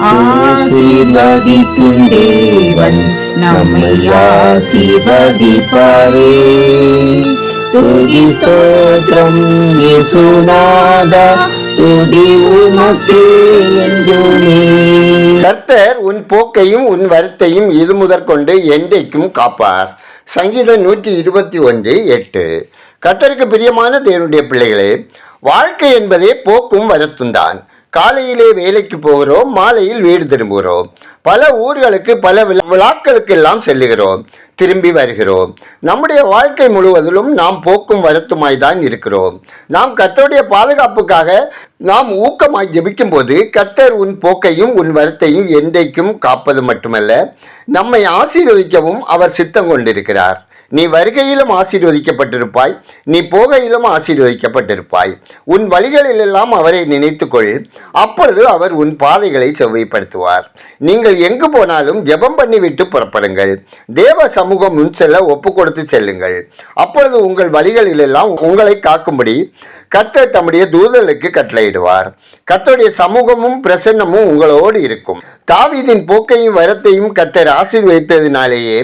ஆசீர்வதிக்கும் தேவன் நம்மை ஆசீர்வதிப்பாரே. துதி ஸ்தோத்திரம் இயேசுநாதா, துதி உமக்கே என்றுமே. கர்த்தர் உன் போக்கையும் உன் வருத்தையும் இது முதற்கொண்டு என்றைக்கும் காப்பார். சங்கீதம் 121:8. கர்த்தருக்கு பிரியமான தேவனுடைய பிள்ளைகளே, வாழ்க்கை என்பதே போக்கும் வரத்தும்தான். காலையிலே வேலைக்கு போகிறோம், மாலையில் வீடு திரும்புகிறோம். பல ஊர்களுக்கு பல விழாக்களுக்கெல்லாம் செல்லுகிறோம், திரும்பி வருகிறோம். நம்முடைய வாழ்க்கை முழுவதிலும் நாம் போக்கும் வரத்துமாய் தான் இருக்கிறோம். நாம் கர்த்தருடைய பாதுகாப்புக்காக நாம் ஊக்கமாய் ஜெபிக்கும் போது கர்த்தர் உன் போக்கையும் உன் வரத்தையும் என்றைக்கும் காப்பது மட்டுமல்ல, நம்மை ஆசீர்வதிக்கவும் அவர் சித்தம் கொண்டிருக்கிறார். நீ வருகையிலும் ஆசீர்வதிக்கப்பட்டிருப்பாய், நீ போகையிலும் ஆசீர்வதிக்கப்பட்டிருப்பாய். உன் வழிகளிலெல்லாம் அவரை நினைத்துக்கொள், அப்பொழுது அவர் உன் பாதைகளை செவ்வைப்படுத்துவார். நீங்கள் எங்கு போனாலும் ஜெபம் பண்ணிவிட்டு புறப்படுங்கள். தேவ சமூகம் முன் செல்ல ஒப்பு கொடுத்து செல்லுங்கள். அப்பொழுது உங்கள் வழிகளிலெல்லாம் உங்களை காக்கும்படி கர்த்தர் தம்முடைய தூதர்களுக்கு கட்டளையிடுவார். கர்த்தருடைய சமூகமும் பிரசன்னமும் உங்களோடு இருக்கும். தாவீதின் போக்கையும் வரத்தையும் கர்த்தர் ஆசீர்வதித்ததினாலேயே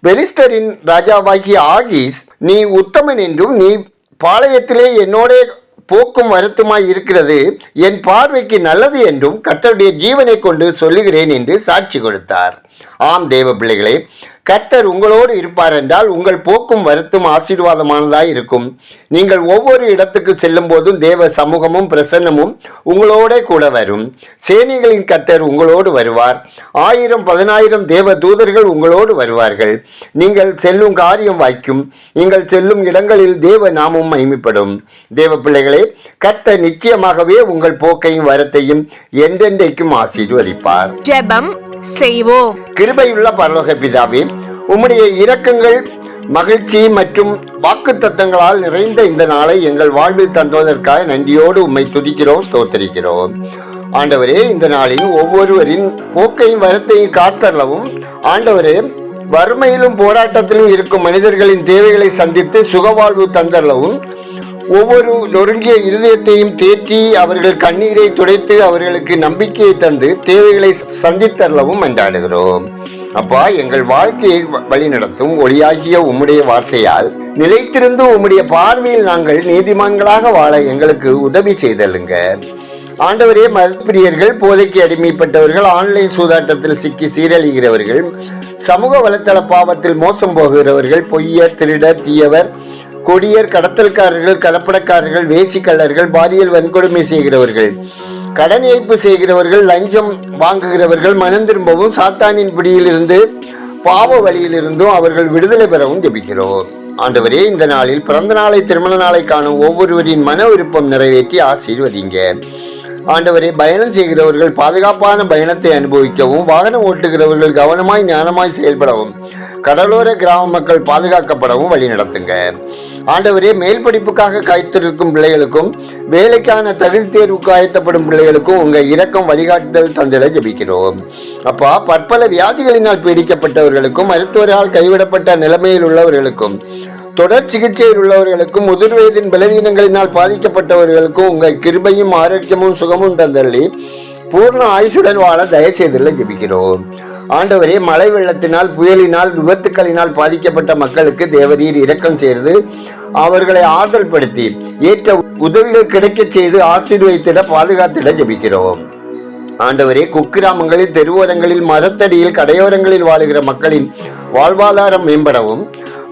பெலிஸ்தரின் ராஜாவாகிய ஆகீஸ், நீ உத்தமன் என்றும் நீ பாளையத்திலே என்னோட போக்கும் வருத்தமாய் இருக்கிறது என் பார்வைக்கு நல்லது என்றும் கர்த்தருடைய ஜீவனை கொண்டு சொல்லுகிறேன் என்று சாட்சி கொடுத்தார். ஆம் தேவ பிள்ளைகளே, கர்த்தர் உங்களோடு இருப்பார் என்றால் உங்கள் போக்கும் வருத்தும் ஆசீர்வாதமானதாய் இருக்கும். நீங்கள் ஒவ்வொரு இடத்துக்கு செல்லும் போதும் தேவ சமூகமும் பிரசன்னமும் உங்களோட கூட வரும். சேனைகளின் கர்த்தர் உங்களோடு வருவார். 1000-10,000 தேவ தூதர்கள் உங்களோடு வருவார்கள். நீங்கள் செல்லும் காரியம் வாய்க்கும். நீங்கள் செல்லும் இடங்களில் தேவ நாமம் மகிமைப்படும். தேவ பிள்ளைகளே, கர்த்தர் நிச்சயமாகவே உங்கள் போக்கையும் வரத்தையும் என்றென்றைக்கும் ஆசீர்வதிப்பார். ஜெபம் செய்வோம். கிருபையுள்ள பரலோக பிதாவே, உம்முடைய இரக்கங்கள், மகிழ்ச்சி மற்றும் வாக்குத்தத்தங்களால் நிறைந்த இந்த நாளை எங்கள் வாழ்வில் தந்ததற்காக நன்றியோடு உம்மை துதிக்கிறோம், ஸ்தோத்தரிக்கிறோம். ஆண்டவரே, இந்த நாளில் ஒவ்வொருவரின் போக்கையும் வரத்தையும் காத்தரவும், ஆண்டவரே, வறுமையிலும் போராட்டத்திலும் இருக்கும் மனிதர்களின் தேவைகளை சந்தித்து சுகவாழ்வு தந்தரவும், ஒவ்வொரு நொறுங்கிய இருதயத்தையும் தேற்றி அவர்கள் கண்ணீரை துடைத்து அவர்களுக்கு நம்பிக்கையை தந்து தேவைகளை சந்தித்தரவும் மன்றாடுகிறோம். அப்பா, எங்கள் வாழ்க்கையை வழிநடத்தும் ஒளியாகிய உம்முடைய வார்த்தையால் நிலைத்திருந்து உம்முடைய பார்வையில் நாங்கள் நீதிமான்களாக வாழ எங்களுக்கு உதவி செய்தலுங்க. ஆண்டவரே, மதப்பிரியர்கள், போதைக்கு அடிமைப்பட்டவர்கள், ஆன்லைன் சூதாட்டத்தில் சிக்கி சீரழிகிறவர்கள், சமூக வலைத்தள பாவத்தில் மோசம் போகிறவர்கள், பொய்யர், திருடர், தீயவர், கொடியர், கடத்தல்காரர்கள், கலப்படக்காரர்கள், வேசிக்கல்லர்கள், பாலியல் வன்கொடுமை செய்கிறவர்கள், கடன் ஏய்ப்பு செய்கிறவர்கள், லஞ்சம் வாங்குகிறவர்கள் மனம் திரும்பவும் சாத்தானின் பிடியிலிருந்து பாவ வழியிலிருந்தும் அவர்கள் விடுதலை பெறவும் ஜெபிக்கிறோம். ஆண்டவரே, இந்த நாளில் பிறந்த நாளை, திருமண நாளை காணும் ஒவ்வொருவரின் மன விருப்பம் நிறைவேற்றி ஆசீர்வதிங்க. ஆண்டவரே, பயணம் செய்கிறவர்கள் பாதுகாப்பான பயணத்தை அனுபவிக்கவும், வாகனம் ஓட்டுகிறவர்கள் கவனமாய் ஞானமாய் செயல்படவும், கடலோர கிராம மக்கள் பாதுகாக்கப்படவும் வழி நடத்துங்க. ஆண்டவரே, மேல் படிப்புக்காக காய்த்திருக்கும் பிள்ளைகளுக்கும் வேலைக்கான தகுதி தேர்வுக்கு ஆயத்தப்படும் பிள்ளைகளுக்கும் உங்க இரக்கம் வழிகாட்டுதல் தந்திட ஜெபிக்கிறோம். அப்பா, பற்பல வியாதிகளினால் பீடிக்கப்பட்டவர்களுக்கும், மருத்துவரால் கைவிடப்பட்ட நிலைமையில் உள்ளவர்களுக்கும், தொடர் சிகிச்சையில் உள்ளவர்களுக்கும், முதிர்வயதின் பலவீனங்களினால் பாதிக்கப்பட்டவர்களுக்கும் உங்கள் கிருபையும் ஆரோக்கியமும் சுகமும் தந்தள்ளி பூர்ண ஆயுசுடன் வாழ தயவுசெய்துள்ள ஜெபிக்கிறோம். ஆண்டவரே, மழை வெள்ளத்தினால், புயலினால், விபத்துக்களினால் பாதிக்கப்பட்ட மக்களுக்கு தேவரீர் இரக்கம் செய்து அவர்களை ஆறுதல் படுத்தி ஏற்ற உதவிகள் கிடைக்க செய்து ஆசீர்வதித்திட பாதுகாத்திட ஜெபிக்கிறோம். ஆண்டவரே, குக்கிராமங்களில், தெருவோரங்களில், மரத்தடியில், கடையோரங்களில் வாழுகிற மக்களின் வாழ்வாதாரம் மேம்படவும்,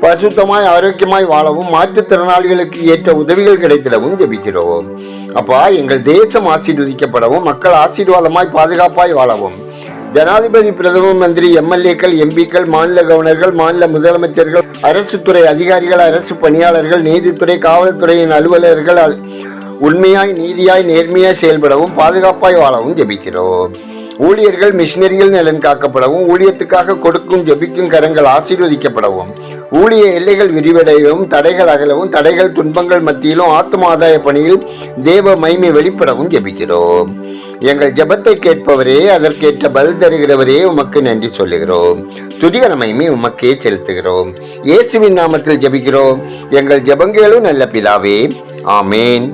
பரிசுத்தமாய் ஆரோக்கியமாய் வாழவும், மாற்றுத்திறனாளிகளுக்கு ஏற்ற உதவிகள் கிடைத்திடவும் ஜெபிக்கிறோம். அப்பா, எங்கள் தேசம் ஆசீர்வதிக்கப்படவும், மக்கள் ஆசீர்வாதமாய் பாதுகாப்பாய் வாழவும், ஜனாதிபதி, பிரதம மந்திரி, எம்எல்ஏக்கள், எம்பிக்கள், மாநில கவர்னர்கள், மாநில முதலமைச்சர்கள், அரசு துறை அதிகாரிகள், அரசு பணியாளர்கள், நீதித்துறை, காவல்துறையின் அலுவலர்கள் உண்மையாய், நீதியாய், நேர்மையாய் செயல்படவும், பாதுகாப்பாய் வாழவும் ஜெபிக்கிறோம். ஊழியர்கள், மிஷினரிகள் நலன் காக்கப்படவும், ஊழியத்துக்காக கொடுக்கும் ஜெபிக்கும் கரங்கள் ஆசீர்வதிக்கப்படவும், ஊழிய எல்லைகள் விரிவடையவும், தடைகள் அகலவும், தடைகள் துன்பங்கள் மத்தியிலும் ஆத்தும ஆதாய பணியில் தேவ மகிமை வெளிப்படவும் ஜெபிக்கிறோம். எங்கள் ஜெபத்தை கேட்பவரே, அதற்கேற்ற பதில் தருகிறவரே, உமக்கு நன்றி சொல்லுகிறோம். துதிகர மகிமை உமக்கே செலுத்துகிறோம். இயேசுவின் நாமத்தில் ஜெபிக்கிறோம் எங்கள் ஜெபங்களும் நல்ல பிதாவே, ஆமேன்.